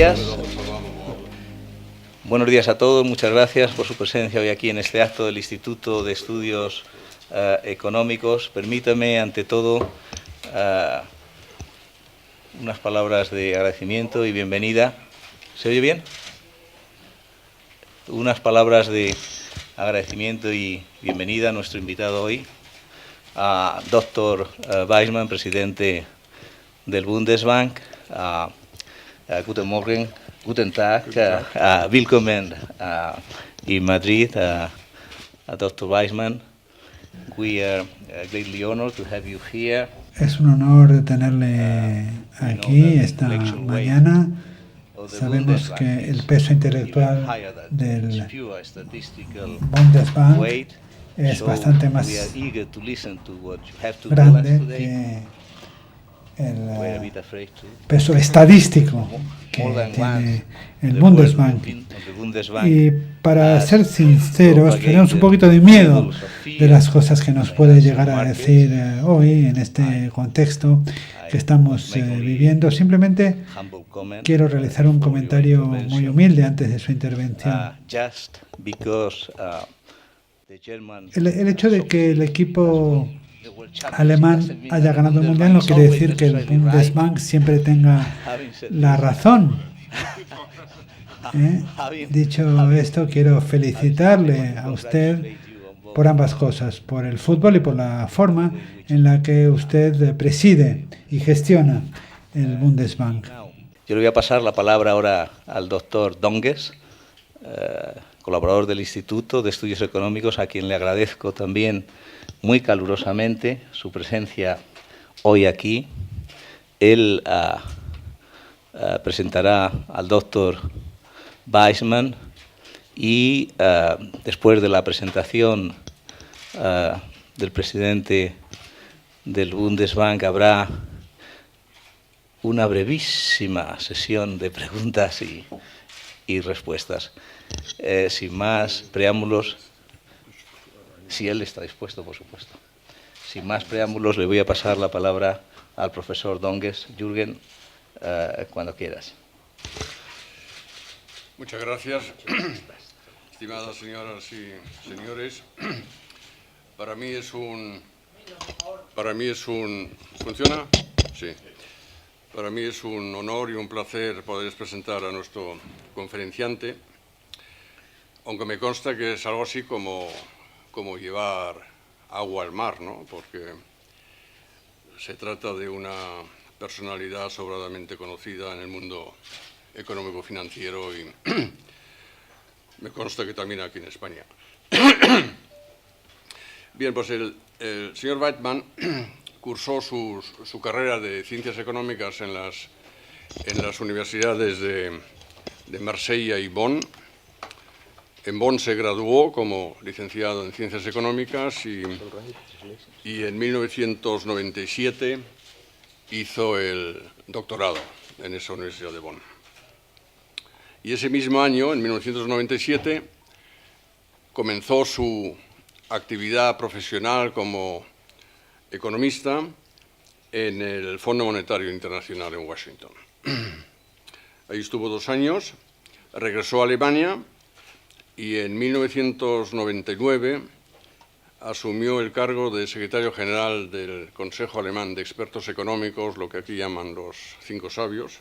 días. Buenos días a todos. Muchas gracias por su presencia hoy aquí en este acto del Instituto de Estudios Económicos. Permítame, ante todo, unas palabras de agradecimiento y bienvenida. ¿Se oye bien? Unas palabras de agradecimiento y bienvenida a nuestro invitado hoy, a Dr. Weissmann, presidente del Bundesbank. Guten Morgen, guten Tag, willkommen in Madrid, Dr. Weissmann. We are greatly honored to have you here. Es un honor tenerle aquí esta mañana. Sabemos que el peso intelectual del Bundesbank es bastante más grande que el peso estadístico que tiene el Bundesbank. Y para ser sinceros, tenemos un poquito de miedo de las cosas que nos puede llegar a decir hoy en este contexto que estamos viviendo. Simplemente quiero realizar un comentario muy humilde antes de su intervención. El hecho de que el equipo alemán haya ganado el Mundial no quiere decir que el Bundesbank siempre tenga la razón. Dicho esto, quiero felicitarle a usted por ambas cosas, por el fútbol y por la forma en la que usted preside y gestiona el Bundesbank. Yo le voy a pasar la palabra ahora al doctor Donges, colaborador del Instituto de Estudios Económicos, a quien le agradezco también muy calurosamente su presencia hoy aquí. Él presentará al doctor Weissmann y después de la presentación del presidente del Bundesbank habrá una brevísima sesión de preguntas y respuestas. Sin más preámbulos, si él está dispuesto, por supuesto. Sin más preámbulos, le voy a pasar la palabra al profesor Donges. Jürgen, cuando quieras. Muchas gracias, estimadas señoras y señores. Para mí es un... ¿Funciona? Sí. Para mí es un honor y un placer poderles presentar a nuestro conferenciante, aunque me consta que es algo así como llevar agua al mar, ¿no? Porque se trata de una personalidad sobradamente conocida en el mundo económico-financiero y me consta que también aquí en España. Bien, pues el señor Weissmann cursó su carrera de Ciencias Económicas en las universidades de Marsella y Bonn. En Bonn se graduó como licenciado en Ciencias Económicas y en 1997 hizo el doctorado en esa Universidad de Bonn. Y ese mismo año, en 1997, comenzó su actividad profesional como economista en el Fondo Monetario Internacional en Washington. Ahí estuvo 2 años, regresó a Alemania y en 1999 asumió el cargo de secretario general del Consejo Alemán de Expertos Económicos, lo que aquí llaman los 5 sabios.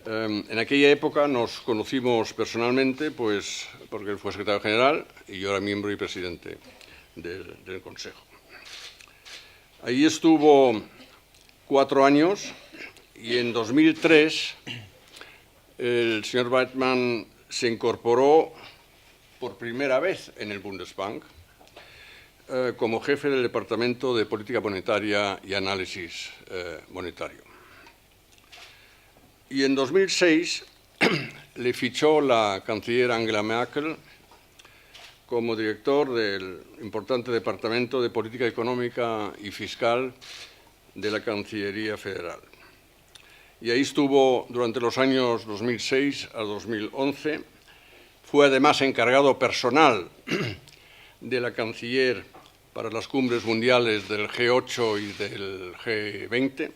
En aquella época nos conocimos personalmente, pues porque él fue secretario general y yo era miembro y presidente del Consejo. Ahí estuvo 4 años y en 2003 el señor Weissmann se incorporó por primera vez en el Bundesbank como jefe del Departamento de Política Monetaria y Análisis Monetario. Y en 2006 le fichó la canciller Angela Merkel como director del importante Departamento de Política Económica y Fiscal de la Cancillería Federal. Y ahí estuvo durante los años 2006 a 2011. Fue además encargado personal de la canciller para las cumbres mundiales del G8 y del G20.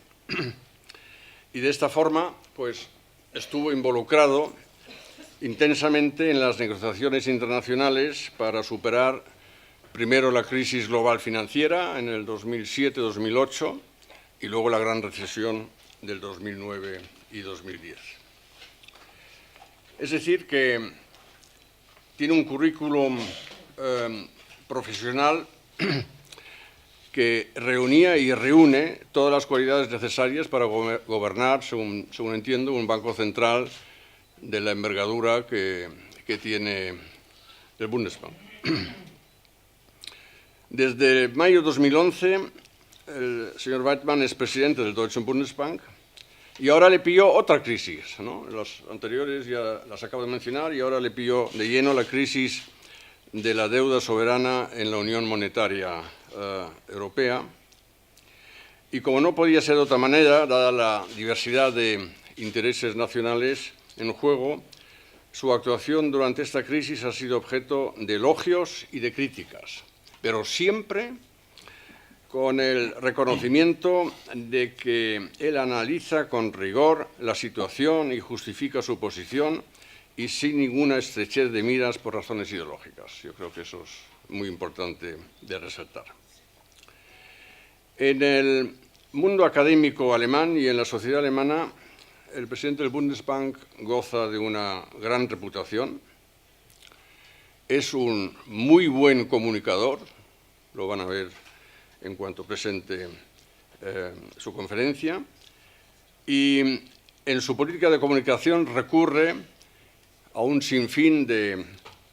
Y de esta forma, pues, estuvo involucrado intensamente en las negociaciones internacionales para superar primero la crisis global financiera en el 2007-2008 y luego la gran recesión del 2009 y 2010. Es decir, que tiene un currículum profesional que reunía y reúne todas las cualidades necesarias para gobernar, según entiendo, un banco central de la envergadura que tiene el Bundesbank. Desde mayo de 2011, el señor Weidmann es presidente del Deutschen Bundesbank y ahora le pilló otra crisis, ¿no? Las anteriores ya las acabo de mencionar y ahora le pilló de lleno la crisis de la deuda soberana en la Unión Monetaria Europea. Y como no podía ser de otra manera, dada la diversidad de intereses nacionales en juego, su actuación durante esta crisis ha sido objeto de elogios y de críticas, pero siempre con el reconocimiento de que él analiza con rigor la situación y justifica su posición y sin ninguna estrechez de miras por razones ideológicas. Yo creo que eso es muy importante de resaltar. En el mundo académico alemán y en la sociedad alemana, el presidente del Bundesbank goza de una gran reputación. Es un muy buen comunicador, lo van a ver en cuanto presente su conferencia, y en su política de comunicación recurre a un sinfín de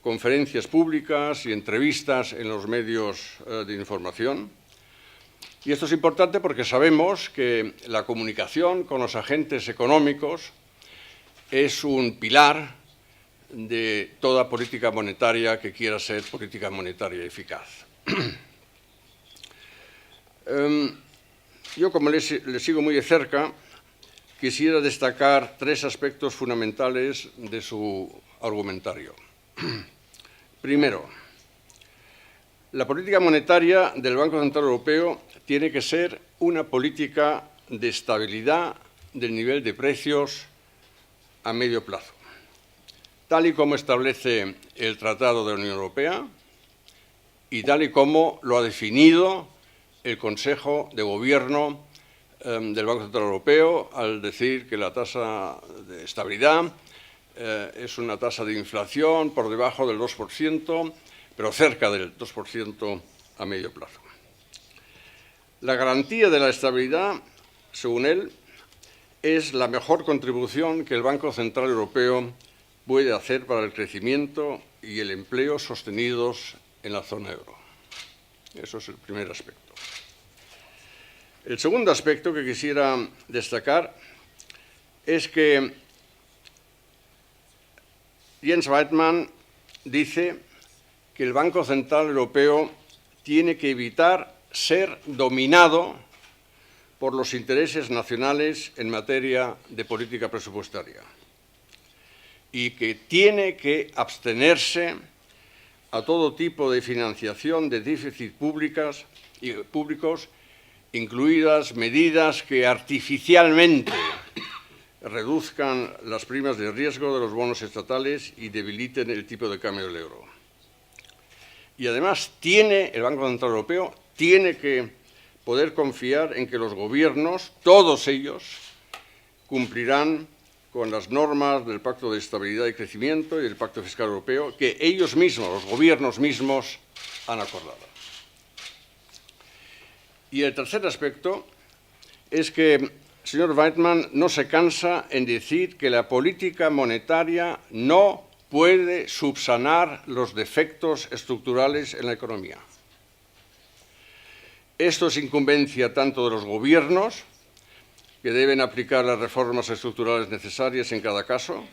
conferencias públicas y entrevistas en los medios de información. Y esto es importante porque sabemos que la comunicación con los agentes económicos es un pilar de toda política monetaria que quiera ser política monetaria eficaz. Yo, como le sigo muy de cerca, quisiera destacar tres aspectos fundamentales de su argumentario. Primero, la política monetaria del Banco Central Europeo tiene que ser una política de estabilidad del nivel de precios a medio plazo, tal y como establece el Tratado de la Unión Europea y tal y como lo ha definido el Consejo de Gobierno del Banco Central Europeo al decir que la tasa de estabilidad es una tasa de inflación por debajo del 2%, pero cerca del 2% a medio plazo. La garantía de la estabilidad, según él, es la mejor contribución que el Banco Central Europeo puede hacer para el crecimiento y el empleo sostenidos en la zona euro. Eso es el primer aspecto. El segundo aspecto que quisiera destacar es que Jens Weidmann dice que el Banco Central Europeo tiene que evitar ser dominado por los intereses nacionales en materia de política presupuestaria y que tiene que abstenerse a todo tipo de financiación de déficits públicos, incluidas medidas que artificialmente reduzcan las primas de riesgo de los bonos estatales y debiliten el tipo de cambio del euro. Y además el Banco Central Europeo tiene que poder confiar en que los gobiernos, todos ellos, cumplirán con las normas del Pacto de Estabilidad y Crecimiento y del Pacto Fiscal Europeo que ellos mismos, los gobiernos mismos, han acordado. Y el tercer aspecto es que el señor Weidmann no se cansa en decir que la política monetaria no puede subsanar los defectos estructurales en la economía. Esto es incumbencia tanto de los gobiernos, que deben aplicar las reformas estructurales necesarias en cada caso,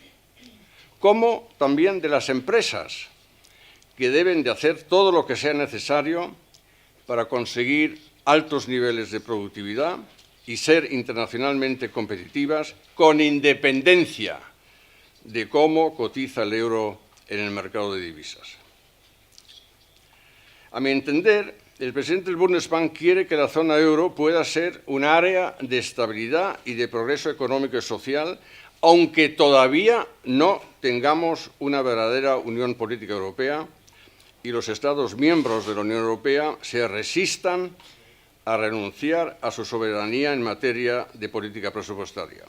como también de las empresas, que deben de hacer todo lo que sea necesario para conseguir altos niveles de productividad y ser internacionalmente competitivas con independencia de cómo cotiza el euro en el mercado de divisas. A mi entender, el presidente del Bundesbank quiere que la zona euro pueda ser un área de estabilidad y de progreso económico y social aunque todavía no tengamos una verdadera Unión Política Europea y los Estados miembros de la Unión Europea se resistan a renunciar a su soberanía en materia de política presupuestaria.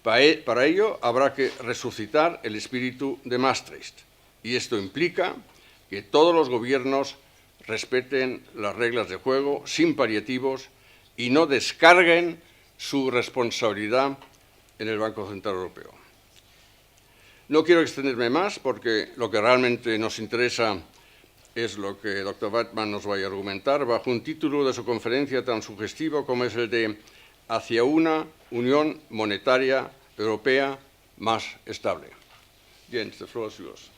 Para ello habrá que resucitar el espíritu de Maastricht, y esto implica que todos los gobiernos respeten las reglas de juego sin paliativos y no descarguen su responsabilidad en el Banco Central Europeo. No quiero extenderme más porque lo que realmente nos interesa es lo que el Dr. Weidmann nos vaya a argumentar bajo un título de su conferencia tan sugestivo como es el de Hacia una Unión Monetaria Europea más estable. Jens, the floor is yours.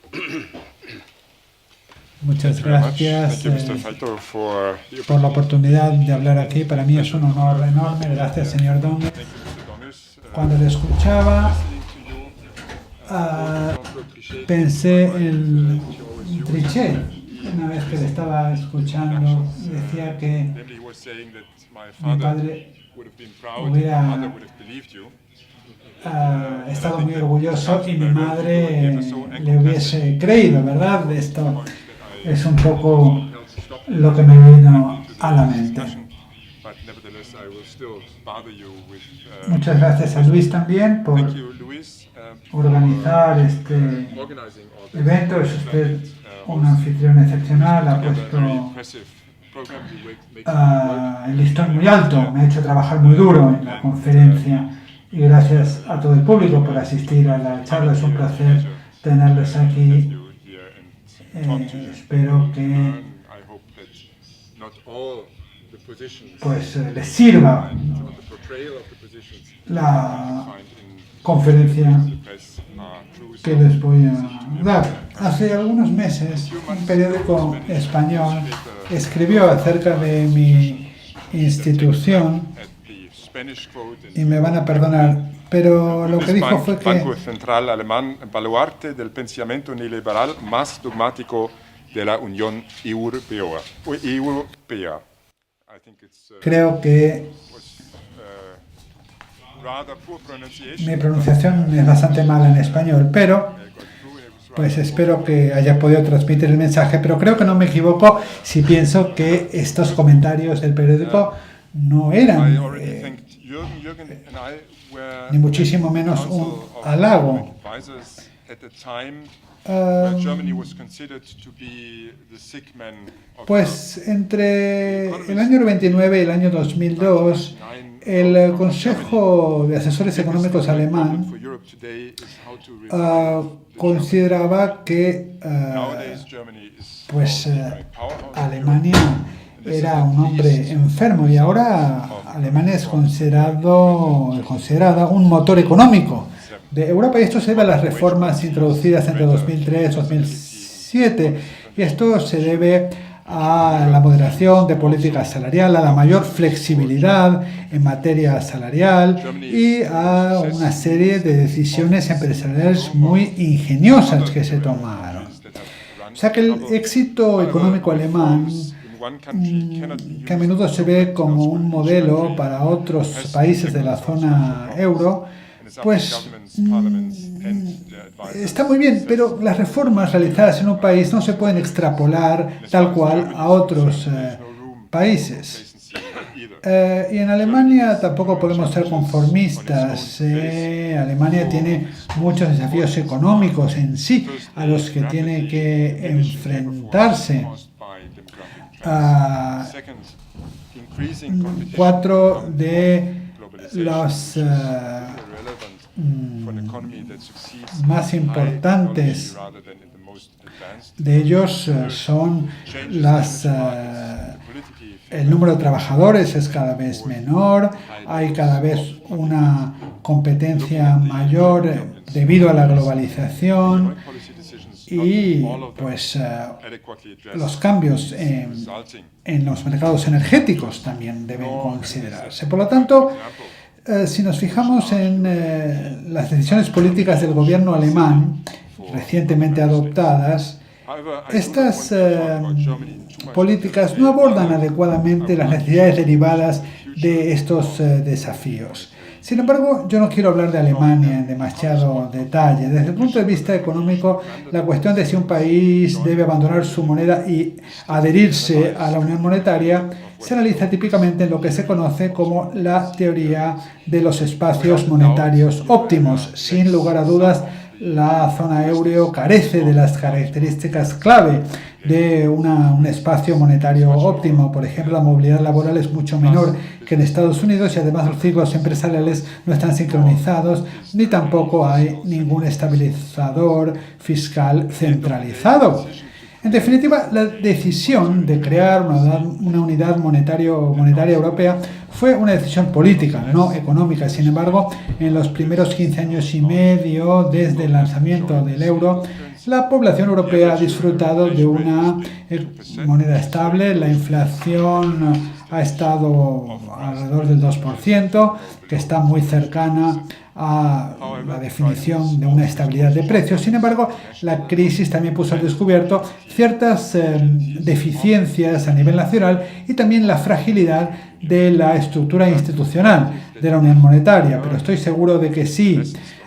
Muchas gracias por la oportunidad de hablar aquí. Para mí es un honor enorme. Gracias, señor Donges. Cuando le escuchaba, pensé en Trichet. Una vez que le estaba escuchando, decía que mi padre hubiera estado muy orgulloso y mi madre le hubiese creído, ¿verdad? Esto es un poco lo que me vino a la mente. Muchas gracias a Luis también por organizar este evento. Es usted un anfitrión excepcional, ha puesto el listón muy alto, me ha hecho trabajar muy duro en la conferencia y gracias a todo el público por asistir a la charla. Es un placer tenerlos aquí. Espero que pues les sirva la conferencia que les voy a dar. Hace algunos meses un periódico español escribió acerca de mi institución y me van a perdonar, pero lo que dijo fue que Banco Central Alemán, baluarte del pensamiento neoliberal más dogmático de la Unión Europea. Creo que mi pronunciación es bastante mala en español, pero pues espero que haya podido transmitir el mensaje, pero creo que no me equivoco si pienso que estos comentarios del periódico no eran ni muchísimo menos un halago. Pues entre el año 99 y el año 2002, el Consejo de Asesores Económicos alemán consideraba que Alemania era un hombre enfermo y ahora Alemania es considerada un motor económico de Europa, y esto se debe a las reformas introducidas entre 2003 y 2007, y esto se debe a la moderación de política salarial, a la mayor flexibilidad en materia salarial y a una serie de decisiones empresariales muy ingeniosas que se tomaron. O sea que el éxito económico alemán, que a menudo se ve como un modelo para otros países de la zona euro, pues está muy bien, pero las reformas realizadas en un país no se pueden extrapolar tal cual a otros países. Y en Alemania tampoco podemos ser conformistas. Alemania tiene muchos desafíos económicos en sí a los que tiene que enfrentarse. 4 de los más importantes de ellos son el número de trabajadores es cada vez menor, hay cada vez una competencia mayor debido a la globalización y pues los cambios en los mercados energéticos también deben considerarse. Por lo tanto, si nos fijamos en las decisiones políticas del gobierno alemán recientemente adoptadas, estas políticas no abordan adecuadamente las necesidades derivadas de estos desafíos. Sin embargo, yo no quiero hablar de Alemania en demasiado detalle. Desde el punto de vista económico, la cuestión de si un país debe abandonar su moneda y adherirse a la Unión Monetaria se analiza típicamente en lo que se conoce como la teoría de los espacios monetarios óptimos. Sin lugar a dudas, la zona euro carece de las características clave de un espacio monetario óptimo. Por ejemplo, la movilidad laboral es mucho menor que en Estados Unidos y además los ciclos empresariales no están sincronizados ni tampoco hay ningún estabilizador fiscal centralizado. En definitiva, la decisión de crear una unidad monetaria europea fue una decisión política, no económica. Sin embargo, en los primeros 15 años y medio desde el lanzamiento del euro, la población europea ha disfrutado de una moneda estable. La inflación ha estado alrededor del 2%, que está muy cercana a la definición de una estabilidad de precios. Sin embargo, la crisis también puso al descubierto ciertas deficiencias a nivel nacional y también la fragilidad de la estructura institucional de la Unión Monetaria. Pero estoy seguro de que si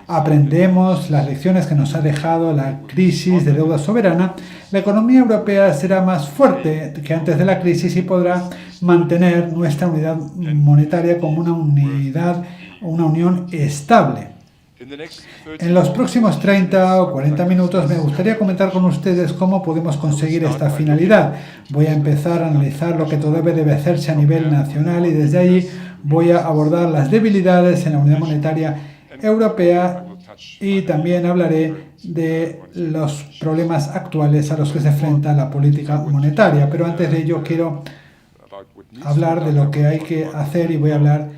aprendemos las lecciones que nos ha dejado la crisis de deuda soberana, la economía europea será más fuerte que antes de la crisis y podrá mantener nuestra unidad monetaria como una unión estable. En los próximos 30 o 40 minutos me gustaría comentar con ustedes cómo podemos conseguir esta finalidad. Voy a empezar a analizar lo que todavía debe hacerse a nivel nacional y desde ahí voy a abordar las debilidades en la unidad monetaria europea y también hablaré de los problemas actuales a los que se enfrenta la política monetaria. Pero antes de ello quiero hablar de lo que hay que hacer y voy a hablar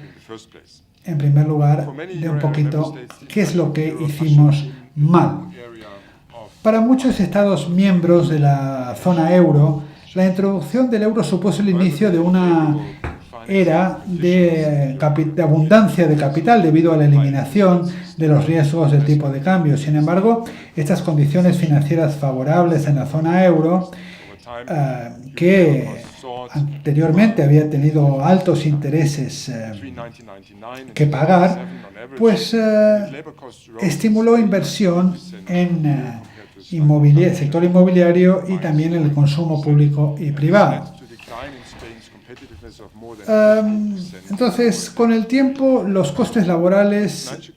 en primer lugar de un poquito qué es lo que hicimos mal. Para muchos Estados miembros de la zona euro, la introducción del euro supuso el inicio de una era de abundancia de capital debido a la eliminación de los riesgos del tipo de cambio. Sin embargo, estas condiciones financieras favorables en la zona euro, que anteriormente había tenido altos intereses que pagar, pues estimuló inversión en sector inmobiliario y también en el consumo público y privado. Entonces, con el tiempo, los costes laborales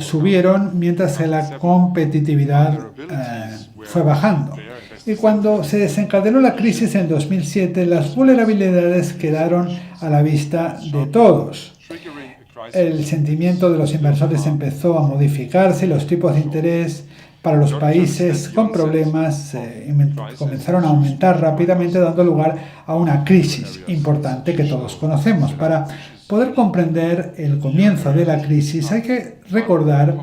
subieron mientras que la competitividad fue bajando. Y cuando se desencadenó la crisis en 2007, las vulnerabilidades quedaron a la vista de todos. El sentimiento de los inversores empezó a modificarse y los tipos de interés para los países con problemas comenzaron a aumentar rápidamente, dando lugar a una crisis importante que todos conocemos. Para poder comprender el comienzo de la crisis hay que recordar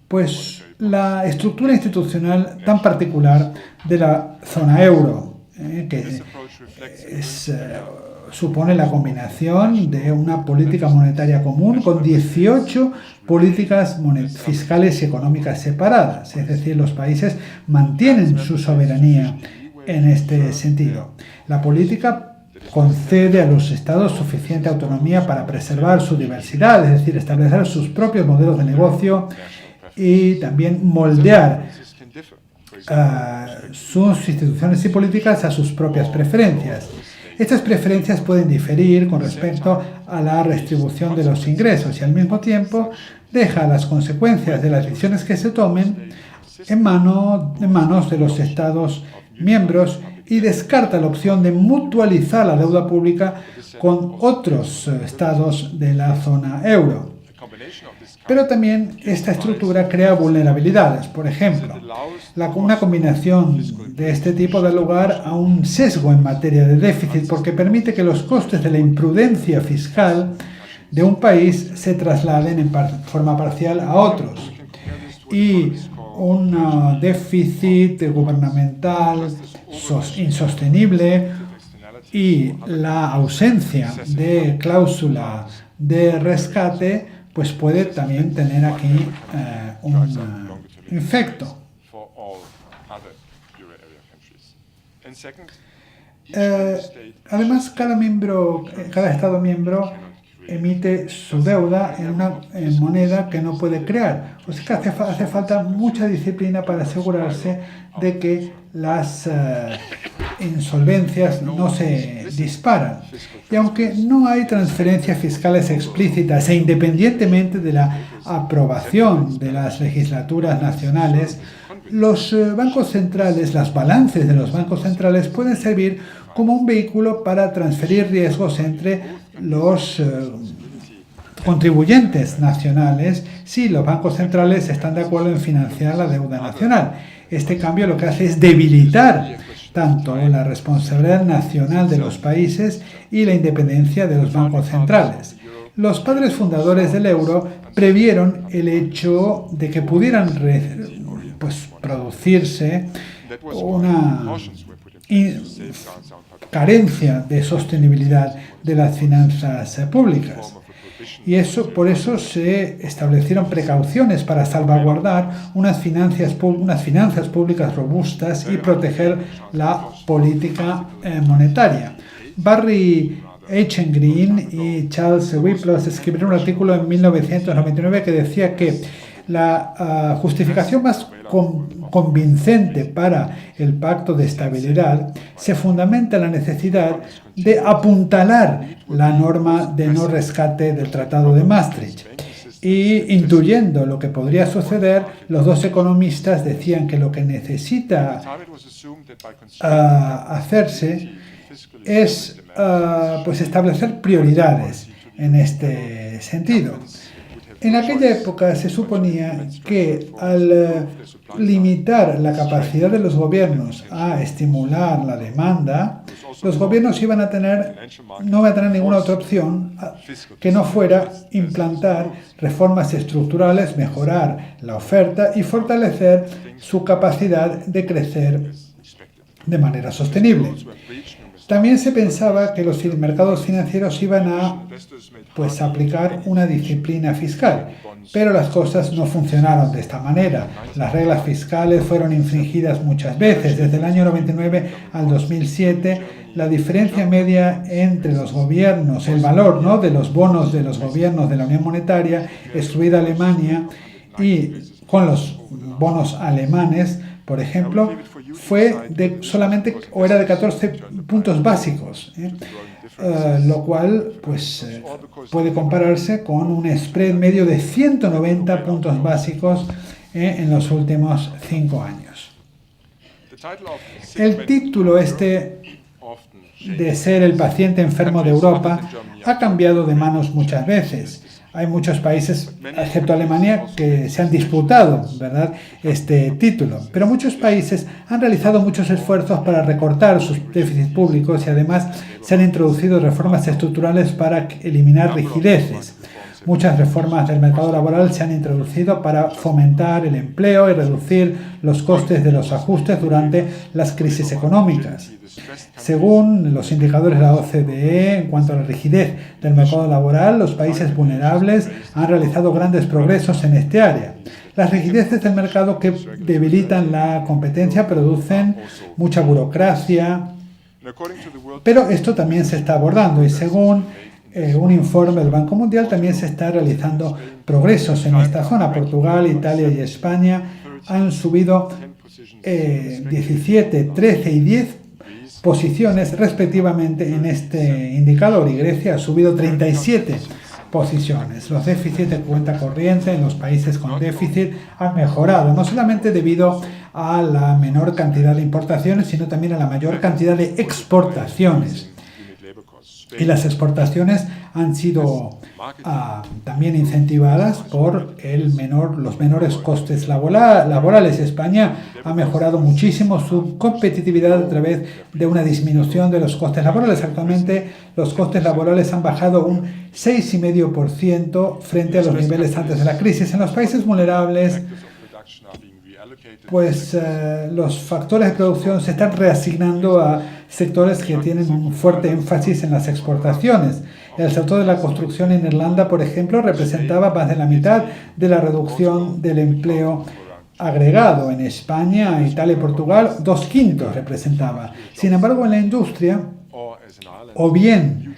pues, la estructura institucional tan particular de la zona euro, que supone la combinación de una política monetaria común con 18 políticas fiscales y económicas separadas. Es decir, los países mantienen su soberanía en este sentido. La política concede a los estados suficiente autonomía para preservar su diversidad, es decir, establecer sus propios modelos de negocio y también moldear sus instituciones y políticas a sus propias preferencias. Estas preferencias pueden diferir con respecto a la redistribución de los ingresos y al mismo tiempo deja las consecuencias de las decisiones que se tomen en manos de los Estados miembros y descarta la opción de mutualizar la deuda pública con otros estados de la zona euro. Pero también esta estructura crea vulnerabilidades. Por ejemplo, una combinación de este tipo da lugar a un sesgo en materia de déficit porque permite que los costes de la imprudencia fiscal de un país se trasladen en forma parcial a otros. Y un déficit gubernamental insostenible y la ausencia de cláusula de rescate pues puede también tener aquí un efecto. Además, cada Estado miembro emite su deuda en moneda que no puede crear. O sea que hace falta mucha disciplina para asegurarse de que las insolvencias no se disparan. Y aunque no hay transferencias fiscales explícitas e independientemente de la aprobación de las legislaturas nacionales, los bancos centrales, las balances de los bancos centrales pueden servir como un vehículo para transferir riesgos entre los contribuyentes nacionales si los bancos centrales están de acuerdo en financiar la deuda nacional. Este cambio lo que hace es debilitar tanto la responsabilidad nacional de los países y la independencia de los bancos centrales. Los padres fundadores del euro previeron el hecho de que pudieran producirse una carencia de sostenibilidad de las finanzas públicas. Y por eso se establecieron precauciones para salvaguardar unas finanzas públicas robustas y proteger la política monetaria. Barry Eichengreen y Charles Wycliffe escribieron un artículo en 1999 que decía que la justificación más convincente para el Pacto de Estabilidad se fundamenta en la necesidad de apuntalar la norma de no rescate del Tratado de Maastricht. Y intuyendo lo que podría suceder, los dos economistas decían que lo que necesita hacerse es establecer prioridades en este sentido. En aquella época se suponía que al limitar la capacidad de los gobiernos a estimular la demanda, los gobiernos no iban a tener ninguna otra opción que no fuera implantar reformas estructurales, mejorar la oferta y fortalecer su capacidad de crecer de manera sostenible. También se pensaba que los mercados financieros iban a aplicar una disciplina fiscal, pero las cosas no funcionaron de esta manera. Las reglas fiscales fueron infringidas muchas veces. Desde el año 99 al 2007, la diferencia media entre los gobiernos, el valor de los bonos de los gobiernos de la Unión Monetaria, excluida Alemania, y con los bonos alemanes, por ejemplo, era de 14 puntos básicos, lo cual puede compararse con un spread medio de 190 puntos básicos en los últimos 5 años. El título de ser el paciente enfermo de Europa ha cambiado de manos muchas veces. Hay muchos países, excepto Alemania, que se han disputado, ¿verdad?, este título. Pero muchos países han realizado muchos esfuerzos para recortar sus déficits públicos y además se han introducido reformas estructurales para eliminar rigideces. Muchas reformas del mercado laboral se han introducido para fomentar el empleo y reducir los costes de los ajustes durante las crisis económicas. Según los indicadores de la OCDE, en cuanto a la rigidez del mercado laboral, los países vulnerables han realizado grandes progresos en este área. Las rigideces del mercado que debilitan la competencia producen mucha burocracia, pero esto también se está abordando y según un informe del Banco Mundial también se está realizando progresos en esta zona. Portugal, Italia y España han subido 17, 13 y 10 posiciones respectivamente en este indicador y Grecia ha subido 37 posiciones. Los déficits de cuenta corriente en los países con déficit han mejorado, no solamente debido a la menor cantidad de importaciones, sino también a la mayor cantidad de exportaciones. Y las exportaciones han sido también incentivadas por los menores costes laborales. España ha mejorado muchísimo su competitividad a través de una disminución de los costes laborales. Actualmente los costes laborales han bajado un 6,5% frente a los niveles antes de la crisis. En los países vulnerables, los factores de producción se están reasignando a sectores que tienen un fuerte énfasis en las exportaciones. El sector de la construcción en Irlanda, por ejemplo, representaba más de la mitad de la reducción del empleo agregado. En España, Italia y Portugal, 2/5 representaba. Sin embargo, en la industria, o bien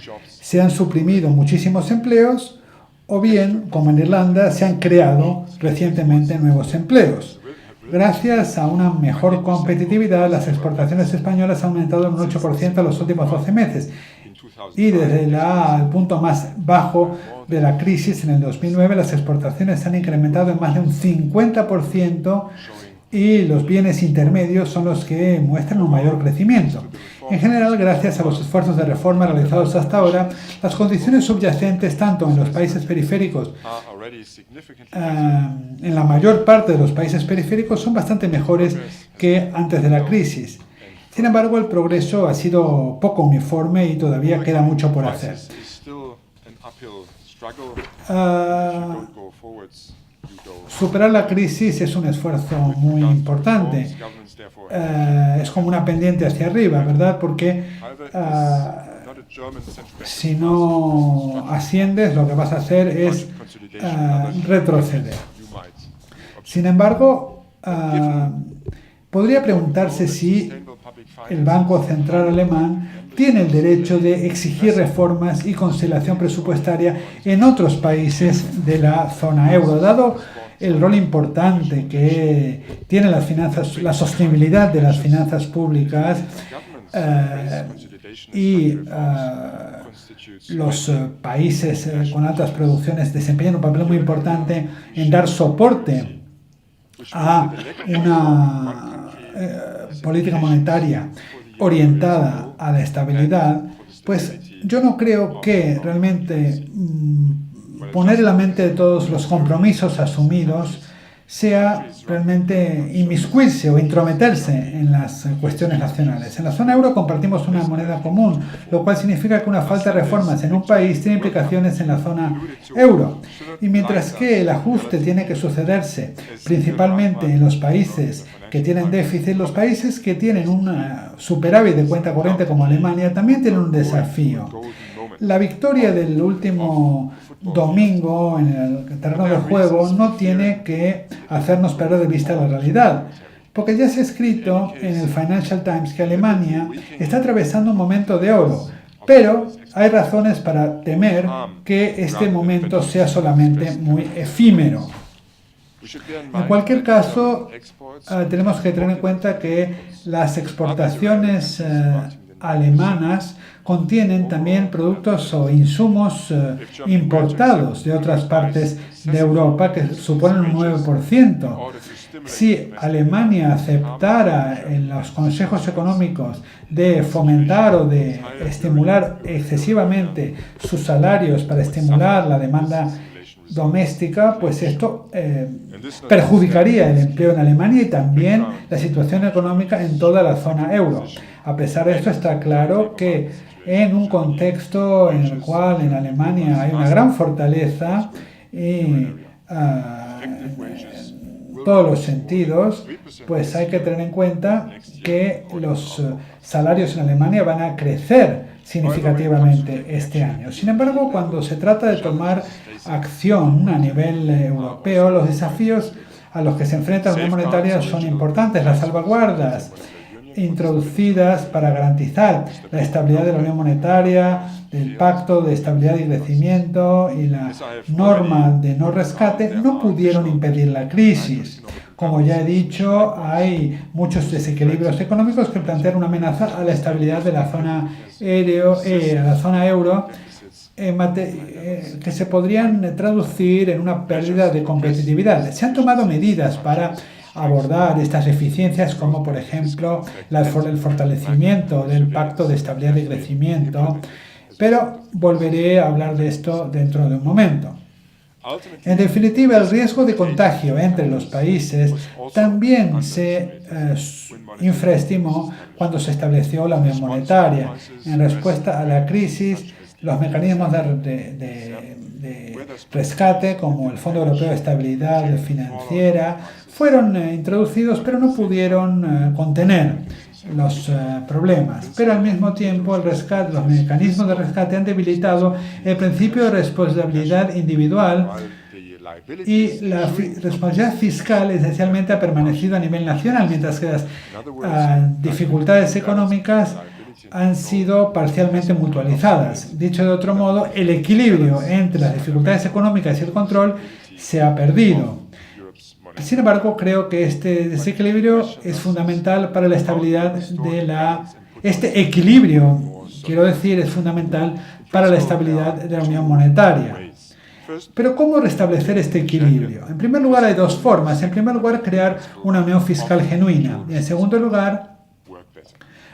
se han suprimido muchísimos empleos o bien, como en Irlanda, se han creado recientemente nuevos empleos. Gracias a una mejor competitividad, las exportaciones españolas han aumentado en un 8% en los últimos 12 meses. Y desde el punto más bajo de la crisis en el 2009, las exportaciones se han incrementado en más de un 50% y los bienes intermedios son los que muestran un mayor crecimiento. En general, gracias a los esfuerzos de reforma realizados hasta ahora, las condiciones subyacentes, tanto en los países periféricos, en la mayor parte de los países periféricos, son bastante mejores que antes de la crisis. Sin embargo, el progreso ha sido poco uniforme y todavía queda mucho por hacer. Superar la crisis es un esfuerzo muy importante. Es como una pendiente hacia arriba, ¿verdad? Porque si no asciendes, lo que vas a hacer es retroceder. Sin embargo, podría preguntarse si el Banco Central alemán tiene el derecho de exigir reformas y conciliación presupuestaria en otros países de la zona euro, dado el rol importante que tiene las finanzas, la sostenibilidad de las finanzas públicas y los países con altas producciones desempeñan un papel muy importante en dar soporte a una política monetaria orientada a la estabilidad, pues yo no creo que realmente poner en la mente de todos los compromisos asumidos sea realmente inmiscuirse o intrometerse en las cuestiones nacionales. En la zona euro compartimos una moneda común, lo cual significa que una falta de reformas en un país tiene implicaciones en la zona euro. Y mientras que el ajuste tiene que sucederse principalmente en los países que tienen déficit, los países que tienen un superávit de cuenta corriente como Alemania también tienen un desafío. La victoria del último domingo en el terreno del juego no tiene que hacernos perder de vista la realidad, porque ya se ha escrito en el Financial Times que Alemania está atravesando un momento de oro, pero hay razones para temer que este momento sea solamente muy efímero. En cualquier caso, tenemos que tener en cuenta que las exportaciones alemanas contienen también productos o insumos importados de otras partes de Europa que suponen un 9%. Si Alemania aceptara en los consejos económicos de fomentar o de estimular excesivamente sus salarios para estimular la demanda doméstica, pues esto perjudicaría el empleo en Alemania y también la situación económica en toda la zona euro. A pesar de esto, está claro que en un contexto en el cual en Alemania hay una gran fortaleza y en todos los sentidos, pues hay que tener en cuenta que los salarios en Alemania van a crecer significativamente este año. Sin embargo, cuando se trata de tomar acción a nivel europeo, los desafíos a los que se enfrenta la Unión Monetaria son importantes. Las salvaguardas introducidas para garantizar la estabilidad de la Unión Monetaria, el Pacto de Estabilidad y Crecimiento y la norma de no rescate no pudieron impedir la crisis. Como ya he dicho, hay muchos desequilibrios económicos que plantean una amenaza a la estabilidad de la zona euro, que se podrían traducir en una pérdida de competitividad. Se han tomado medidas para abordar estas deficiencias, como por ejemplo el fortalecimiento del Pacto de Estabilidad y Crecimiento, pero volveré a hablar de esto dentro de un momento. En definitiva, el riesgo de contagio entre los países también se infraestimó cuando se estableció la Unión Monetaria. En respuesta a la crisis, los mecanismos de rescate, como el Fondo Europeo de Estabilidad Financiera, fueron introducidos, pero no pudieron contener los problemas. Pero al mismo tiempo, los mecanismos de rescate han debilitado el principio de responsabilidad individual y la responsabilidad fiscal esencialmente ha permanecido a nivel nacional, mientras que las dificultades económicas han sido parcialmente mutualizadas. Dicho de otro modo, el equilibrio entre las dificultades económicas y el control se ha perdido. Sin embargo, creo que este desequilibrio es fundamental para la estabilidad este equilibrio, quiero decir, es fundamental para la estabilidad de la unión monetaria. Pero ¿cómo restablecer este equilibrio? En primer lugar, hay dos formas. En primer lugar, crear una unión fiscal genuina. Y en segundo lugar,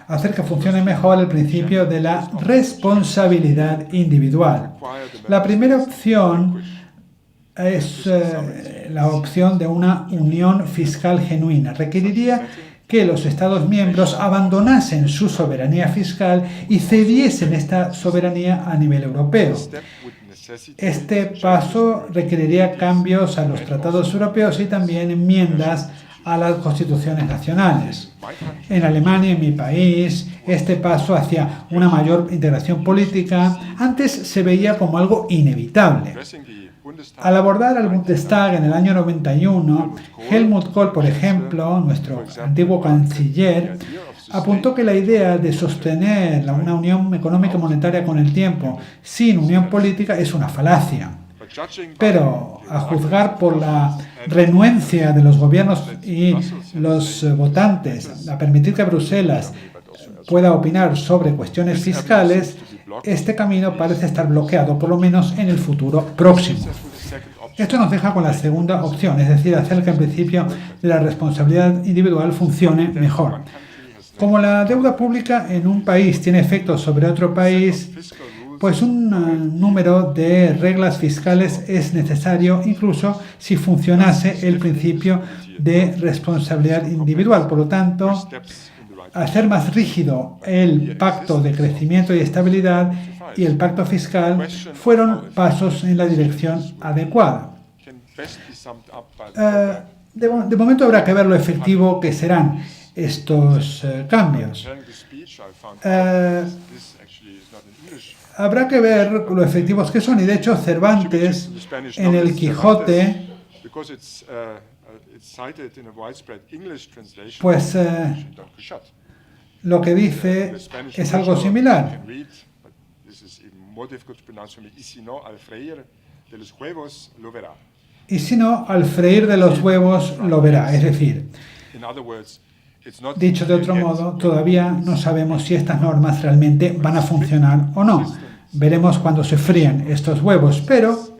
hacer que funcione mejor el principio de la responsabilidad individual. La primera opción es la opción de una unión fiscal genuina. Requeriría que los Estados miembros abandonasen su soberanía fiscal y cediesen esta soberanía a nivel europeo. Este paso requeriría cambios a los tratados europeos y también enmiendas a las constituciones nacionales. En Alemania, en mi país, este paso hacia una mayor integración política antes se veía como algo inevitable. Al abordar al Bundestag en el año 91, Helmut Kohl, por ejemplo, nuestro antiguo canciller, apuntó que la idea de sostener una unión económica y monetaria con el tiempo sin unión política es una falacia. Pero, a juzgar por la renuencia de los gobiernos y los votantes a permitir que Bruselas pueda opinar sobre cuestiones fiscales, este camino parece estar bloqueado, por lo menos en el futuro próximo. Esto nos deja con la segunda opción, es decir, hacer que el principio de la responsabilidad individual funcione mejor. Como la deuda pública en un país tiene efectos sobre otro país, pues un número de reglas fiscales es necesario, incluso si funcionase el principio de responsabilidad individual. Por lo tanto, hacer más rígido el pacto de crecimiento y estabilidad y el pacto fiscal fueron pasos en la dirección adecuada. De momento habrá que ver lo efectivo que serán estos cambios. Habrá que ver lo efectivos que son, y de hecho Cervantes en el Quijote pues lo que dice es algo similar. Y si no, al freír de los huevos lo verá. Es decir, dicho de otro modo, todavía no sabemos si estas normas realmente van a funcionar o no. Veremos cuando se fríen estos huevos, pero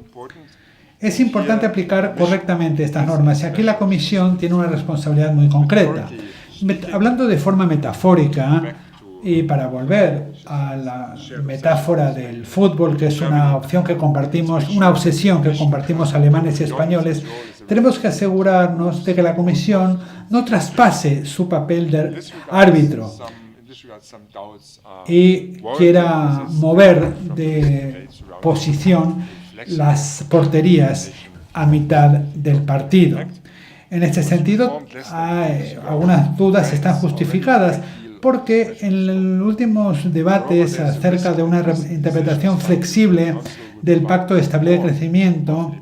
es importante aplicar correctamente estas normas. Y aquí la Comisión tiene una responsabilidad muy concreta. Hablando de forma metafórica, y para volver a la metáfora del fútbol, que es una opción que compartimos, una obsesión que compartimos alemanes y españoles, tenemos que asegurarnos de que la Comisión no traspase su papel de árbitro y quiera mover de posición las porterías a mitad del partido. En este sentido, algunas dudas están justificadas, porque en los últimos debates acerca de una interpretación flexible del Pacto de Estabilidad y Crecimiento,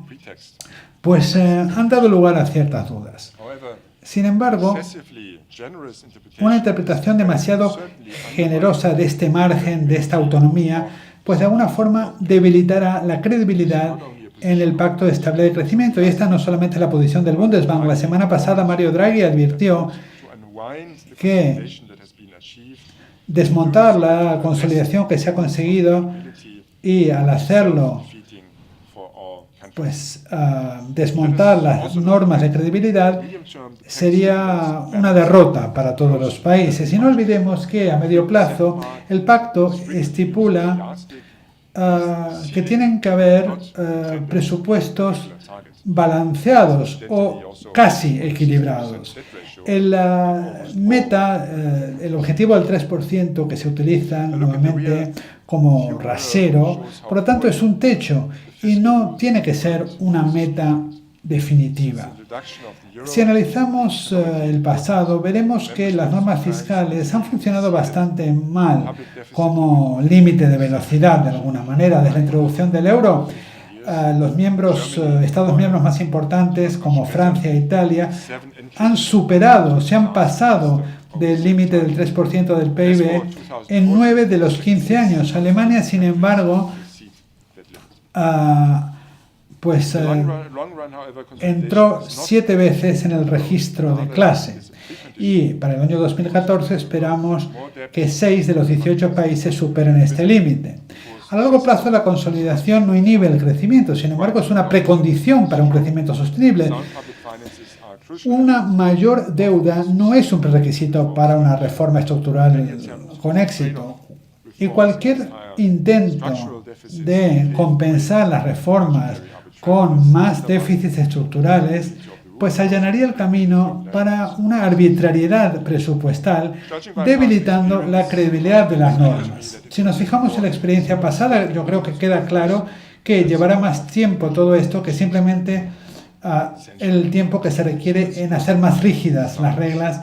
pues han dado lugar a ciertas dudas. Sin embargo, una interpretación demasiado generosa de este margen, de esta autonomía, pues de alguna forma debilitará la credibilidad en el Pacto de Estabilidad y Crecimiento. Y esta no solamente es la posición del Bundesbank. La semana pasada Mario Draghi advirtió que desmontar la consolidación que se ha conseguido y al hacerlo, pues desmontar las normas de credibilidad sería una derrota para todos los países. Y no olvidemos que a medio plazo el pacto estipula que tienen que haber presupuestos balanceados o casi equilibrados. El objetivo del 3% que se utiliza nuevamente como rasero, por lo tanto es un techo y no tiene que ser una meta definitiva. Si analizamos el pasado, veremos que las normas fiscales han funcionado bastante mal como límite de velocidad, de alguna manera. Desde la introducción del euro, los Estados miembros más importantes como Francia e Italia se han pasado del límite del 3% del PIB en 9 de los 15 años. Alemania, sin embargo, entró 7 veces en el registro de clase. Y para el año 2014 esperamos que 6 de los 18 países superen este límite. A largo plazo, la consolidación no inhibe el crecimiento, sin embargo, es una precondición para un crecimiento sostenible. Una mayor deuda no es un prerequisito para una reforma estructural con éxito. Y cualquier intento de compensar las reformas con más déficits estructurales, pues allanaría el camino para una arbitrariedad presupuestal, debilitando la credibilidad de las normas. Si nos fijamos en la experiencia pasada, yo creo que queda claro que llevará más tiempo todo esto que simplemente el tiempo que se requiere en hacer más rígidas las reglas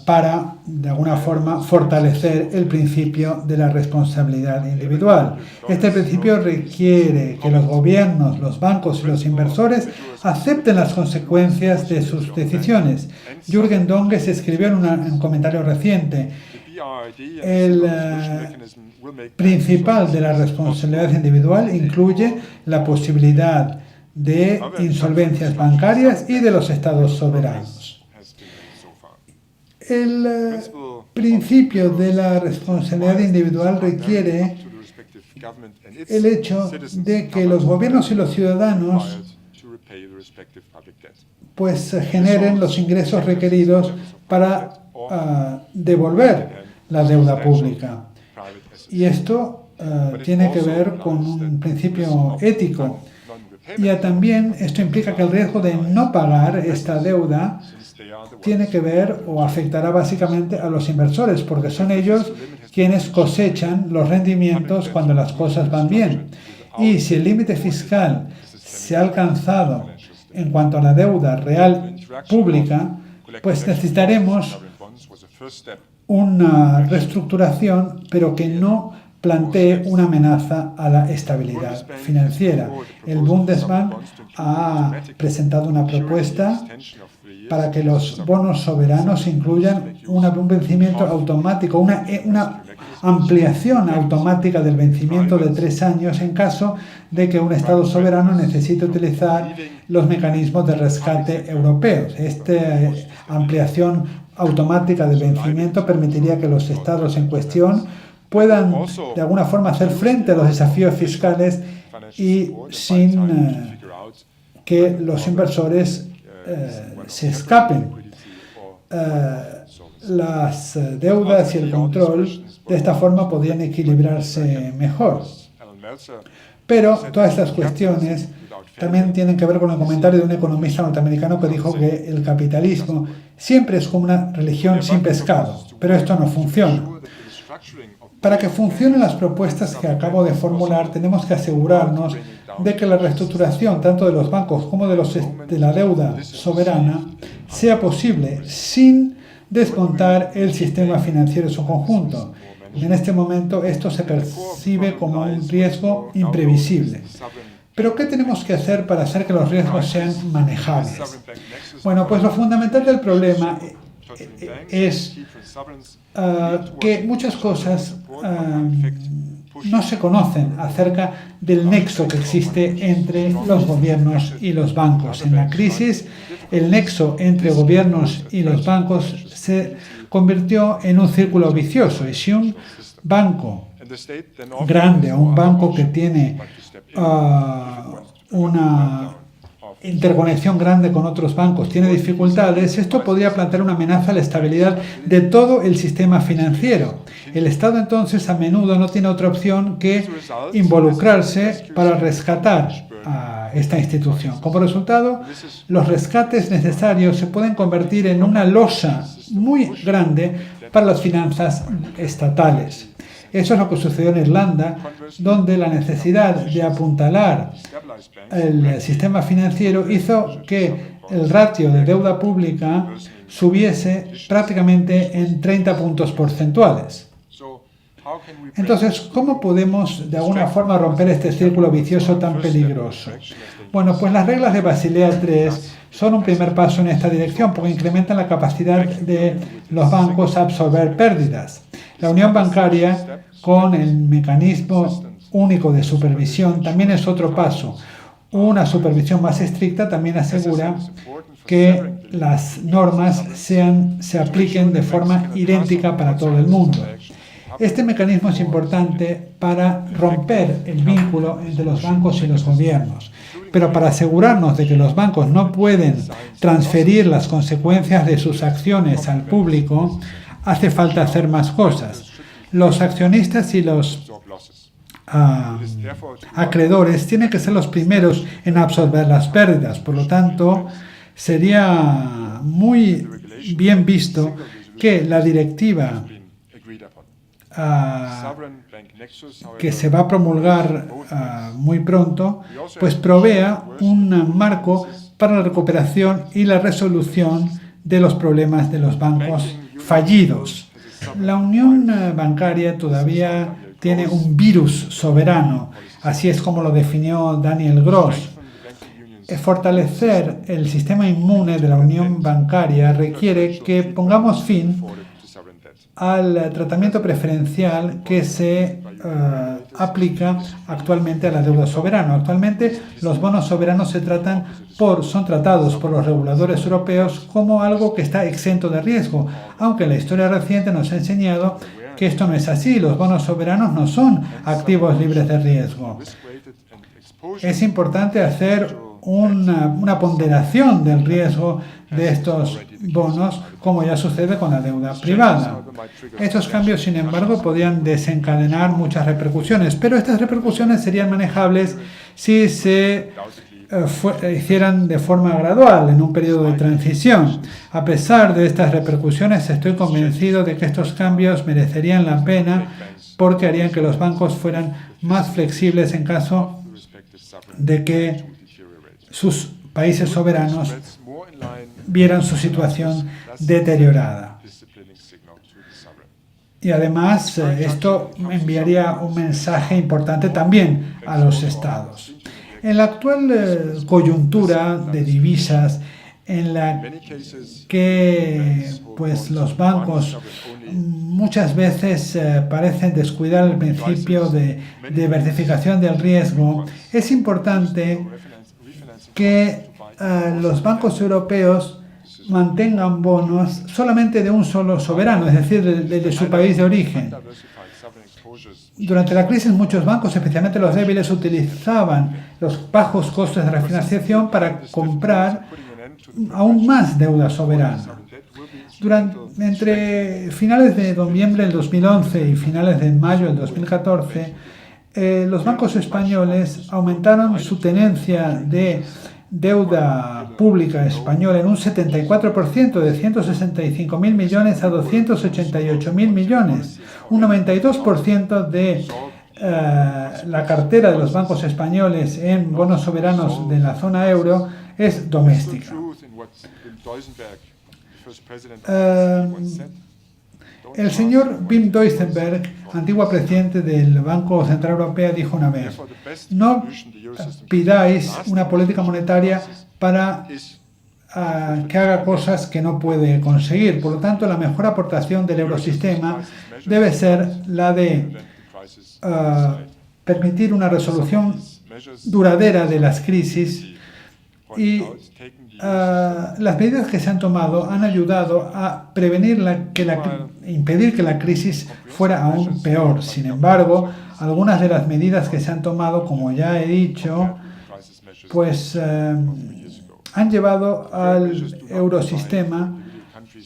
para, de alguna forma, fortalecer el principio de la responsabilidad individual. Este principio requiere que los gobiernos, los bancos y los inversores acepten las consecuencias de sus decisiones. Jürgen Donges escribió en un comentario reciente: el principal de la responsabilidad individual incluye la posibilidad de insolvencias bancarias y de los estados soberanos. El principio de la responsabilidad individual requiere el hecho de que los gobiernos y los ciudadanos pues generen los ingresos requeridos para devolver la deuda pública. Y esto tiene que ver con un principio ético. Y también esto implica que el riesgo de no pagar esta deuda tiene que ver o afectará básicamente a los inversores, porque son ellos quienes cosechan los rendimientos cuando las cosas van bien. Y si el límite fiscal se ha alcanzado en cuanto a la deuda real pública, pues necesitaremos una reestructuración, pero que no plantee una amenaza a la estabilidad financiera. El Bundesbank ha presentado una propuesta para que los bonos soberanos incluyan un vencimiento automático, una ampliación automática del vencimiento de 3 años en caso de que un Estado soberano necesite utilizar los mecanismos de rescate europeos. Esta ampliación automática del vencimiento permitiría que los Estados en cuestión puedan de alguna forma hacer frente a los desafíos fiscales y sin que los inversores se escapen. Las deudas y el control de esta forma podrían equilibrarse mejor. Pero todas estas cuestiones también tienen que ver con el comentario de un economista norteamericano que dijo que el capitalismo siempre es como una religión sin pescado, pero esto no funciona. Para que funcionen las propuestas que acabo de formular, tenemos que asegurarnos de que la reestructuración tanto de los bancos como de la deuda soberana sea posible sin desmontar el sistema financiero en su conjunto. En este momento esto se percibe como un riesgo imprevisible. Pero ¿qué tenemos que hacer para hacer que los riesgos sean manejables? Bueno, pues lo fundamental del problema es que muchas cosas no se conocen acerca del nexo que existe entre los gobiernos y los bancos. En la crisis, el nexo entre gobiernos y los bancos se convirtió en un círculo vicioso. Y si un banco grande o un banco que tiene una interconexión grande con otros bancos tiene dificultades, esto podría plantear una amenaza a la estabilidad de todo el sistema financiero. El Estado entonces a menudo no tiene otra opción que involucrarse para rescatar a esta institución. Como resultado, los rescates necesarios se pueden convertir en una losa muy grande para las finanzas estatales. Eso es lo que sucedió en Irlanda, donde la necesidad de apuntalar el sistema financiero hizo que el ratio de deuda pública subiese prácticamente en 30 puntos porcentuales. Entonces, ¿cómo podemos de alguna forma romper este círculo vicioso tan peligroso? Bueno, pues las reglas de Basilea III son un primer paso en esta dirección porque incrementan la capacidad de los bancos a absorber pérdidas. La unión bancaria con el mecanismo único de supervisión también es otro paso. Una supervisión más estricta también asegura que las normas se apliquen de forma idéntica para todo el mundo. Este mecanismo es importante para romper el vínculo entre los bancos y los gobiernos, pero para asegurarnos de que los bancos no pueden transferir las consecuencias de sus acciones al público, hace falta hacer más cosas. Los accionistas y los acreedores tienen que ser los primeros en absorber las pérdidas. Por lo tanto, sería muy bien visto que la directiva que se va a promulgar muy pronto, pues provea un marco para la recuperación y la resolución de los problemas de los bancos fallidos. La unión bancaria todavía tiene un virus soberano, así es como lo definió Daniel Gross. Fortalecer el sistema inmune de la unión bancaria requiere que pongamos fin al tratamiento preferencial que se aplica actualmente a la deuda soberana. Actualmente los bonos soberanos son tratados por los reguladores europeos como algo que está exento de riesgo, aunque la historia reciente nos ha enseñado que esto no es así. Los bonos soberanos no son activos libres de riesgo. Es importante hacer una ponderación del riesgo de estos bonos, como ya sucede con la deuda privada. Estos cambios, sin embargo, podrían desencadenar muchas repercusiones, pero estas repercusiones serían manejables si se hicieran de forma gradual, en un periodo de transición. A pesar de estas repercusiones, estoy convencido de que estos cambios merecerían la pena porque harían que los bancos fueran más flexibles en caso de que sus países soberanos vieran su situación deteriorada. Y además, esto enviaría un mensaje importante también a los estados. En la actual coyuntura de divisas, en la que pues, los bancos muchas veces parecen descuidar el principio de diversificación del riesgo, es importante que los bancos europeos mantengan bonos solamente de un solo soberano, es decir, de su país de origen. Durante la crisis, muchos bancos, especialmente los débiles, utilizaban los bajos costos de refinanciación para comprar aún más deuda soberana. Entre finales de noviembre del 2011 y finales de mayo del 2014, los bancos españoles aumentaron su tenencia de deuda pública española en un 74%, de 165.000 millones a 288.000 millones. Un 92% de la cartera de los bancos españoles en bonos soberanos de la zona euro es doméstica. El señor Wim Duisenberg, antiguo presidente del Banco Central Europeo, dijo una vez: no pidáis una política monetaria para que haga cosas que no puede conseguir. Por lo tanto, la mejor aportación del eurosistema debe ser la de permitir una resolución duradera de las crisis, y las medidas que se han tomado han ayudado a prevenir impedir que la crisis fuera aún peor. Sin embargo, algunas de las medidas que se han tomado, como ya he dicho, pues han llevado al eurosistema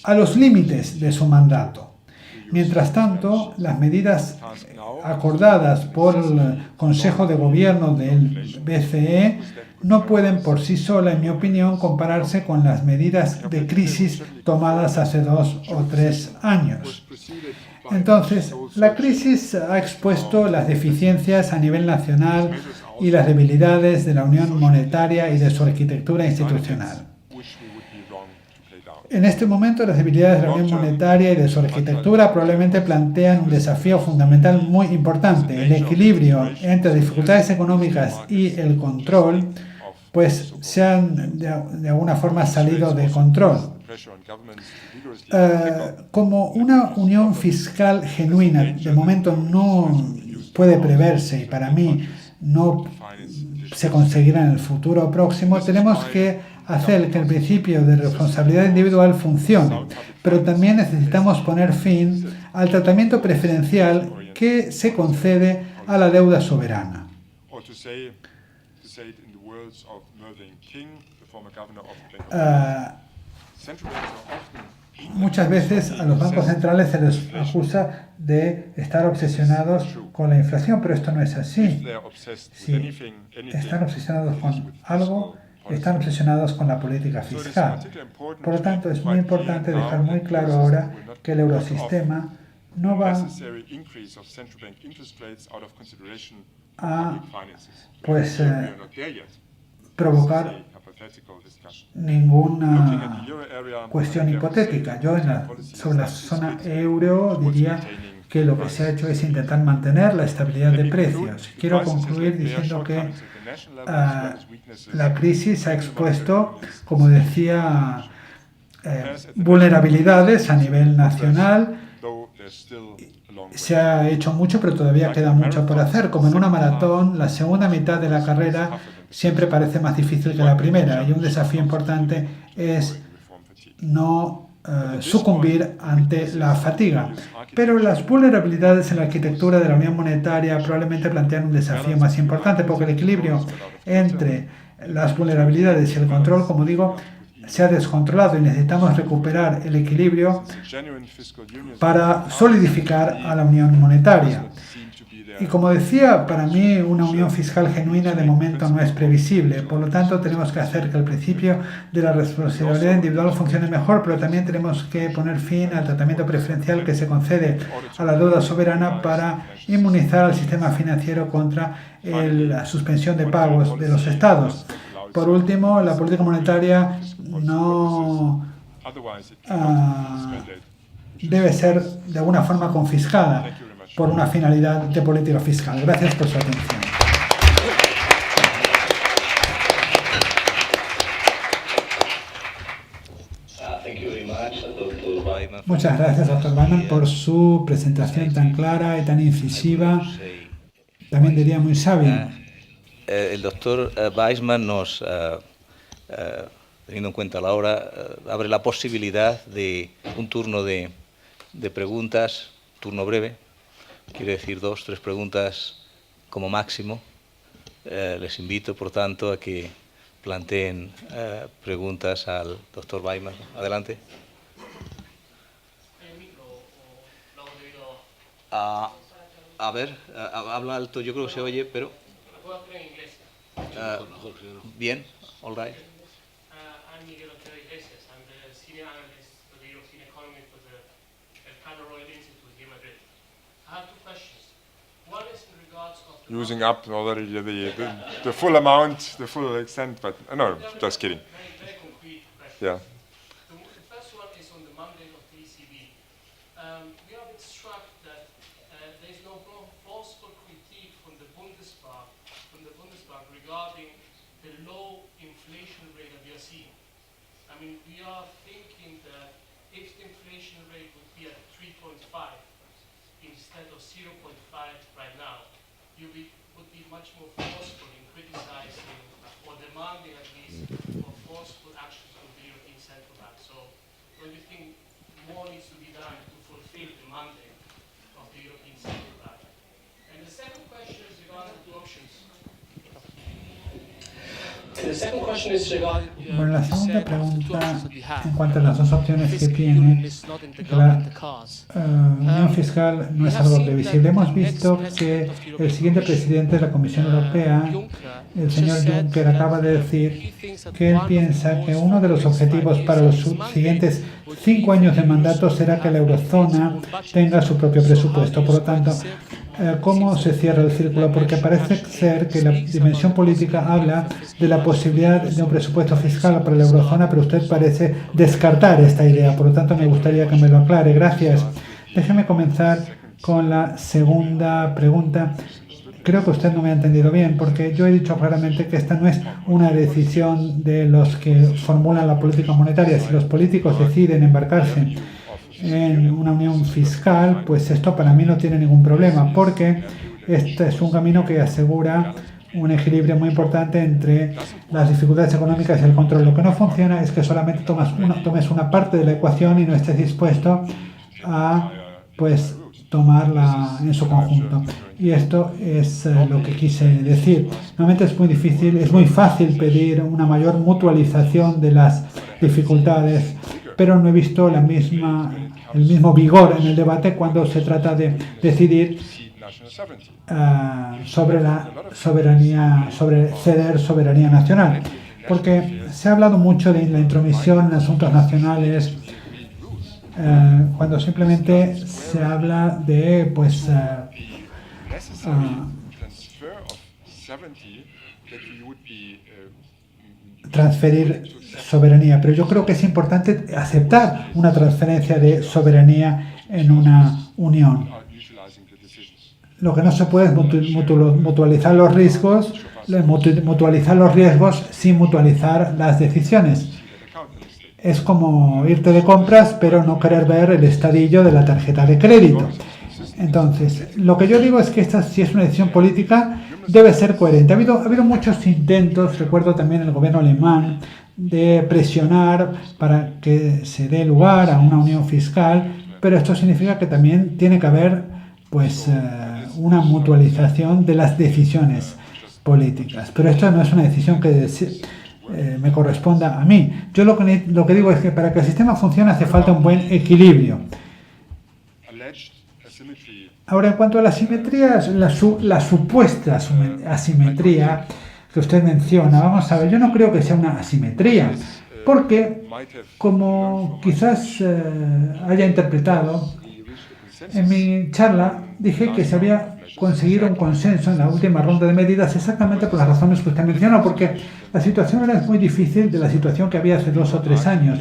a los límites de su mandato. Mientras tanto, las medidas acordadas por el Consejo de Gobierno del BCE no pueden por sí solas, en mi opinión, compararse con las medidas de crisis tomadas hace 2 o 3 años. Entonces, la crisis ha expuesto las deficiencias a nivel nacional y las debilidades de la Unión Monetaria y de su arquitectura institucional. En este momento, las debilidades de la Unión Monetaria y de su arquitectura probablemente plantean un desafío fundamental muy importante: el equilibrio entre dificultades económicas y el control pues se han de alguna forma salido de control. Como una unión fiscal genuina de momento no puede preverse y para mí no se conseguirá en el futuro próximo, tenemos que hacer que el principio de responsabilidad individual funcione, pero también necesitamos poner fin al tratamiento preferencial que se concede a la deuda soberana. Muchas veces a los bancos centrales se les acusa de estar obsesionados con la inflación, pero esto no es así. Si están obsesionados con algo, están obsesionados con la política fiscal. Por lo tanto, es muy importante dejar muy claro ahora que el eurosistema no va a provocar ninguna cuestión hipotética. Yo sobre la zona euro diría que lo que se ha hecho es intentar mantener la estabilidad de precios. Quiero concluir diciendo que la crisis ha expuesto, como decía, vulnerabilidades a nivel nacional. Se ha hecho mucho, pero todavía queda mucho por hacer. Como en una maratón, la segunda mitad de la carrera siempre parece más difícil que la primera, y un desafío importante es no sucumbir ante la fatiga. Pero las vulnerabilidades en la arquitectura de la Unión Monetaria probablemente plantean un desafío más importante, porque el equilibrio entre las vulnerabilidades y el control, como digo, se ha descontrolado y necesitamos recuperar el equilibrio para solidificar a la Unión Monetaria. Y como decía, para mí una unión fiscal genuina de momento no es previsible. Por lo tanto, tenemos que hacer que el principio de la responsabilidad individual funcione mejor, pero también tenemos que poner fin al tratamiento preferencial que se concede a la deuda soberana para inmunizar al sistema financiero contra la suspensión de pagos de los estados. Por último, la política monetaria no debe ser de alguna forma confiscada por una finalidad de política fiscal. Gracias por su atención. Muchas gracias, Dr. Weimann, por su presentación tan clara y tan incisiva, también diría muy sabia. El doctor Weimann nos, teniendo en cuenta la hora, abre la posibilidad de un turno de preguntas, turno breve. Quiere decir 2 o 3 preguntas como máximo. Les invito, por tanto, a que planteen preguntas al doctor Weimann. Adelante. A ver, habla alto, yo creo que se oye, pero... bien, all right. I'm Miguel Otero Iglesias. I'm the senior analyst for the European economy for the Elcano Royal Institute here in Madrid. I have 2 questions. One is in regards of the Using up already the full amount, the full extent, but no, just kidding. Very concrete questions. Yeah. The first one is on the mandate of the ECB. We are a bit struck that there is no forceful critique from the Bundesbank regarding the low inflation rate that we are seeing. I mean, we are thinking that if the inflation rate would be at 3.5 instead of 0.5 right now, you would be much more forceful in criticizing or demanding at least for forceful actions from the European Central Bank. So, do you think more needs to be done to fulfill the mandate of the European Central Bank? And the second question is regarding the options. Bueno, la segunda pregunta, en cuanto a las 2 opciones que tiene, la unión fiscal no es algo previsible. Hemos visto que el siguiente presidente de la Comisión Europea, el señor Juncker, acaba de decir que él piensa que uno de los objetivos para los siguientes 5 años de mandato será que la eurozona tenga su propio presupuesto. Por lo tanto, ¿cómo se cierra el círculo? Porque parece ser que la dimensión política habla de la posibilidad de un presupuesto fiscal para la eurozona, pero usted parece descartar esta idea. Por lo tanto, me gustaría que me lo aclare. Gracias. Déjeme comenzar con la segunda pregunta. creo que usted no me ha entendido bien, porque yo he dicho claramente que esta no es una decisión de los que formulan la política monetaria. Si los políticos deciden embarcarse en una unión fiscal, pues esto para mí no tiene ningún problema, porque este es un camino que asegura un equilibrio muy importante entre las dificultades económicas y el control. Lo que no funciona es que solamente tomes una parte de la ecuación y no estés dispuesto a pues tomarla en su conjunto. Y esto es lo que quise decir. Normalmente es muy difícil, es muy fácil pedir una mayor mutualización de las dificultades, pero no he visto el mismo vigor en el debate cuando se trata de decidir sobre la soberanía, sobre ceder soberanía nacional, porque se ha hablado mucho de la intromisión en asuntos nacionales, cuando simplemente se habla de pues transferir soberanía, pero yo creo que es importante aceptar una transferencia de soberanía en una unión. Lo que no se puede es mutualizar los riesgos sin mutualizar las decisiones. Es como irte de compras pero no querer ver el estadillo de la tarjeta de crédito. Entonces, lo que yo digo es que esta, si es una decisión política, debe ser coherente. Ha habido muchos intentos, recuerdo también el gobierno alemán, de presionar para que se dé lugar a una unión fiscal, pero esto significa que también tiene que haber pues una mutualización de las decisiones políticas. Pero esto no es una decisión que me corresponda a mí. Yo lo que digo es que para que el sistema funcione hace falta un buen equilibrio. Ahora, en cuanto a las asimetrías, la supuesta asimetría que usted menciona, vamos a ver, yo no creo que sea una asimetría, porque como quizás haya interpretado, en mi charla dije que se había conseguido un consenso en la última ronda de medidas exactamente por las razones que usted mencionó, porque la situación era muy difícil de la situación que había hace 2 o 3 años.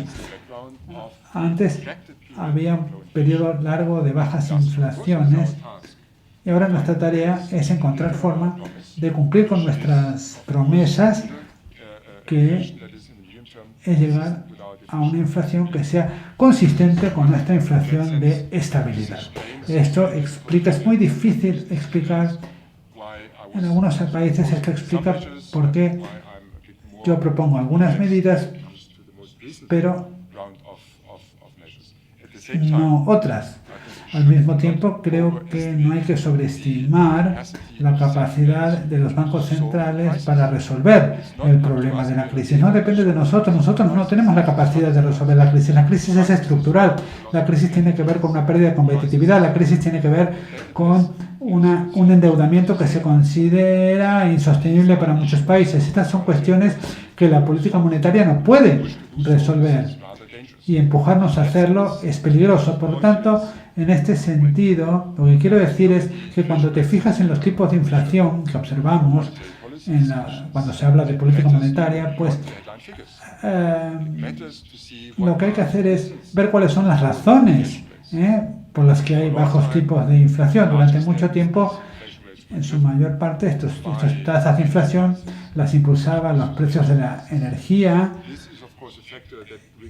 Antes había un periodo largo de bajas inflaciones y ahora nuestra tarea es encontrar forma de cumplir con nuestras promesas, que es llegar a una inflación que sea consistente con nuestra inflación de estabilidad. Esto es muy difícil explicar. En algunos países esto explica por qué yo propongo algunas medidas, pero no otras. Al mismo tiempo, creo que no hay que sobreestimar la capacidad de los bancos centrales para resolver el problema de la crisis. No depende de nosotros. Nosotros no tenemos la capacidad de resolver la crisis. La crisis es estructural. La crisis tiene que ver con una pérdida de competitividad. La crisis tiene que ver con un endeudamiento que se considera insostenible para muchos países. Estas son cuestiones que la política monetaria no puede resolver. Y empujarnos a hacerlo es peligroso. Por lo tanto, en este sentido, lo que quiero decir es que cuando te fijas en los tipos de inflación que observamos cuando se habla de política monetaria, pues lo que hay que hacer es ver cuáles son las razones por las que hay bajos tipos de inflación. Durante mucho tiempo, en su mayor parte, estas tasas de inflación las impulsaban los precios de la energía.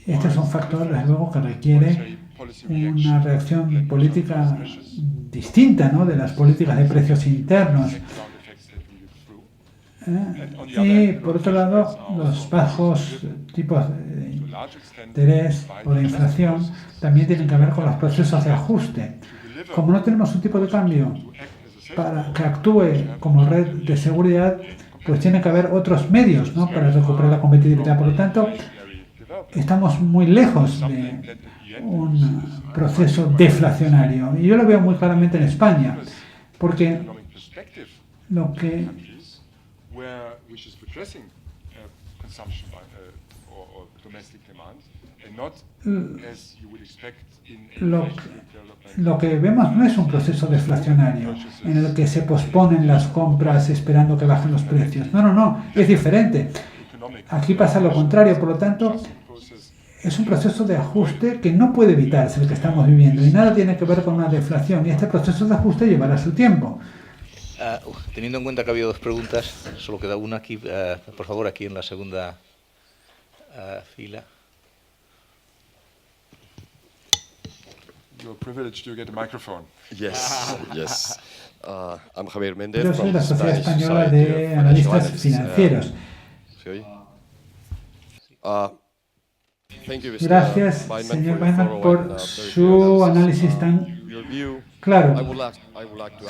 Este es un factor, desde luego, que requiere una reacción política distinta, ¿no?, de las políticas de precios internos. Y, por otro lado, los bajos tipos de interés o de inflación también tienen que ver con los procesos de ajuste. Como no tenemos un tipo de cambio para que actúe como red de seguridad, pues tiene que haber otros medios, ¿no?, para recuperar la competitividad. Por lo tanto, estamos muy lejos de un proceso deflacionario. Y yo lo veo muy claramente en España, porque lo que lo que vemos no es un proceso deflacionario en el que se posponen las compras esperando que bajen los precios. No, es diferente. Aquí pasa lo contrario, por lo tanto, es un proceso de ajuste que no puede evitarse el que estamos viviendo y nada tiene que ver con una deflación, y este proceso de ajuste llevará su tiempo. Teniendo en cuenta que ha habido dos preguntas, solo queda una aquí, por favor, aquí en la segunda fila. You're privileged to get a microphone. Yes, yes. I'm Javier Méndez. Yo soy de la Sociedad Española de Analistas Financieros. ¿Se oye? Gracias, señor Weinmann, por su análisis tan claro.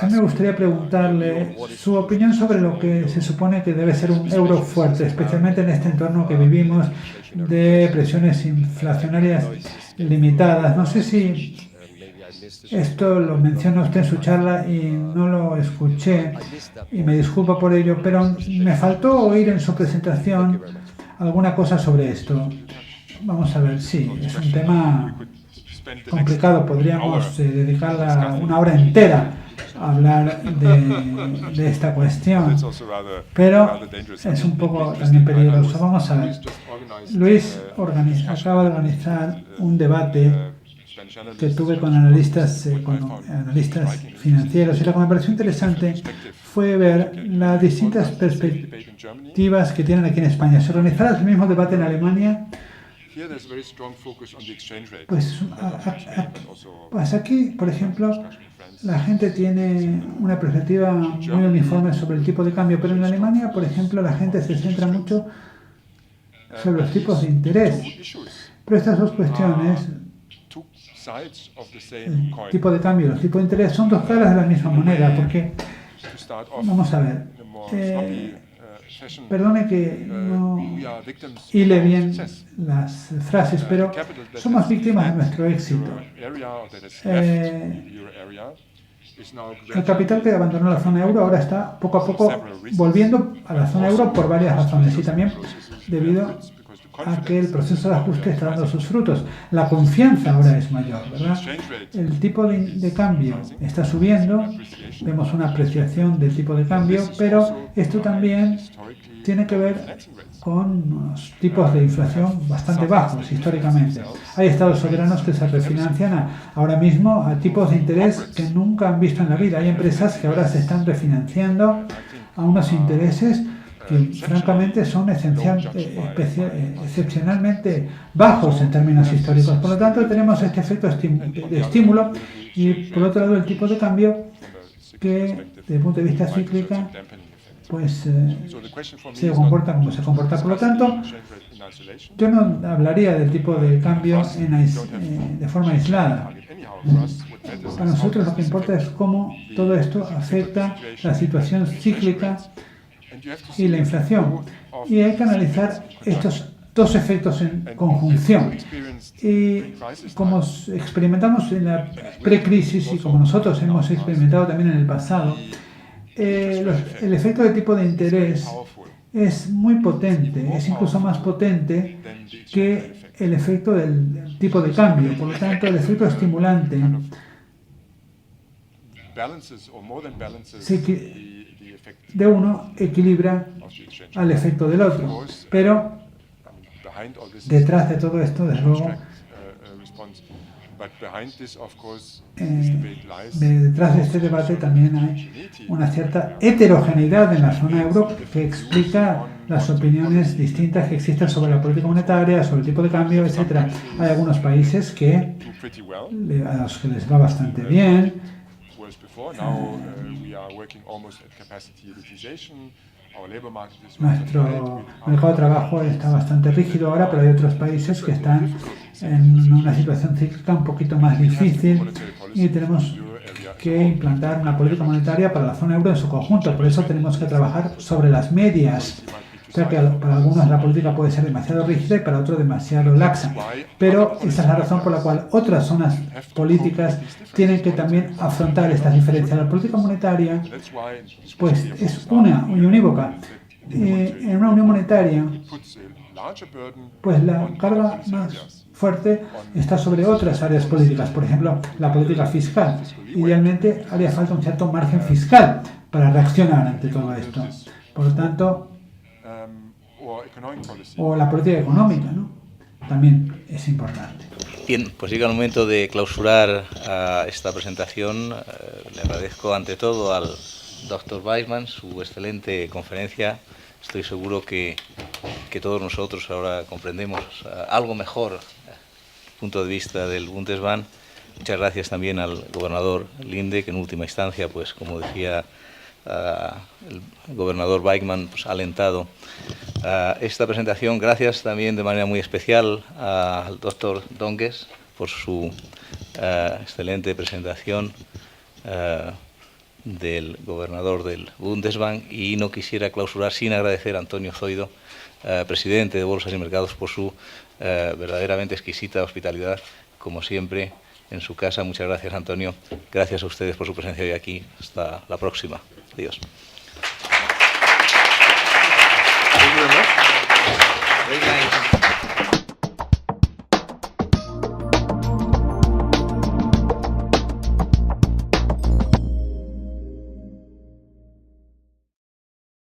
A mí me gustaría preguntarle su opinión sobre lo que se supone que debe ser un euro fuerte, especialmente en este entorno que vivimos de presiones inflacionarias limitadas. No sé si esto lo menciona usted en su charla y no lo escuché y me disculpo por ello, pero me faltó oír en su presentación alguna cosa sobre esto. Vamos a ver, sí, es un tema complicado. Podríamos dedicar una hora entera a hablar de esta cuestión, pero es un poco también peligroso. Vamos a ver. Luis acaba de organizar un debate que tuve con analistas financieros, y lo que me pareció interesante fue ver las distintas perspectivas que tienen aquí en España. Si organizara el mismo debate en Alemania, pues aquí, por ejemplo, la gente tiene una perspectiva muy uniforme sobre el tipo de cambio, pero en Alemania, por ejemplo, la gente se centra mucho sobre los tipos de interés. Pero estas dos cuestiones, el tipo de cambio y los tipos de interés, son dos caras de la misma moneda, porque, vamos a ver, perdone que no hile bien las frases, pero somos víctimas de nuestro éxito. El capital que abandonó la zona euro ahora está poco a poco volviendo a la zona euro por varias razones, y también debido a que el proceso de ajuste está dando sus frutos. La confianza ahora es mayor, ¿verdad? El tipo de cambio está subiendo, vemos una apreciación del tipo de cambio, pero esto también tiene que ver con unos tipos de inflación bastante bajos históricamente. Hay estados soberanos que se refinancian ahora mismo a tipos de interés que nunca han visto en la vida. Hay empresas que ahora se están refinanciando a unos intereses que francamente son excepcionalmente bajos en términos históricos. Por lo tanto, tenemos este efecto de estímulo, y por otro lado el tipo de cambio que desde el punto de vista cíclico pues se comporta como se comporta. Por lo tanto, yo no hablaría del tipo de cambio de forma aislada. Para nosotros lo que importa es cómo todo esto afecta la situación cíclica y la inflación. Y hay que analizar estos dos efectos en conjunción. Y como experimentamos en la precrisis y como nosotros hemos experimentado también en el pasado, el efecto de tipo de interés es muy potente, es incluso más potente que el efecto del tipo de cambio. Por lo tanto, el efecto estimulante de uno equilibra al efecto del otro. Pero detrás de todo esto, desde luego, detrás de este debate también hay una cierta heterogeneidad en la zona euro que explica las opiniones distintas que existen sobre la política monetaria, sobre el tipo de cambio, etc. Hay algunos países a los que les va bastante bien. Nuestro mercado de trabajo está bastante rígido ahora, pero hay otros países que están en una situación cíclica un poquito más difícil, y tenemos que implantar una política monetaria para la zona euro en su conjunto. Por eso tenemos que trabajar sobre las medias. O sea que para algunos la política puede ser demasiado rígida y para otros demasiado laxa. Pero esa es la razón por la cual otras zonas políticas tienen que también afrontar estas diferencias. La política monetaria pues es una y unívoca. En una unión monetaria, pues la carga más fuerte está sobre otras áreas políticas. Por ejemplo, la política fiscal. Idealmente haría falta un cierto margen fiscal para reaccionar ante todo esto. Por lo tanto, o la política económica, ¿no? También es importante. Bien, pues llega el momento de clausurar esta presentación. Le agradezco ante todo al doctor Weissman, su excelente conferencia. Estoy seguro que todos nosotros ahora comprendemos algo mejor el punto de vista del Bundesbank. Muchas gracias también al gobernador Linde, que en última instancia, pues como decía el gobernador Weissman, pues, ha alentado esta presentación. Gracias también de manera muy especial al doctor Donges por su excelente presentación del gobernador del Bundesbank, y no quisiera clausurar sin agradecer a Antonio Zoido, presidente de Bolsas y Mercados, por su verdaderamente exquisita hospitalidad, como siempre, en su casa. Muchas gracias, Antonio. Gracias a ustedes por su presencia hoy aquí. Hasta la próxima. Adiós.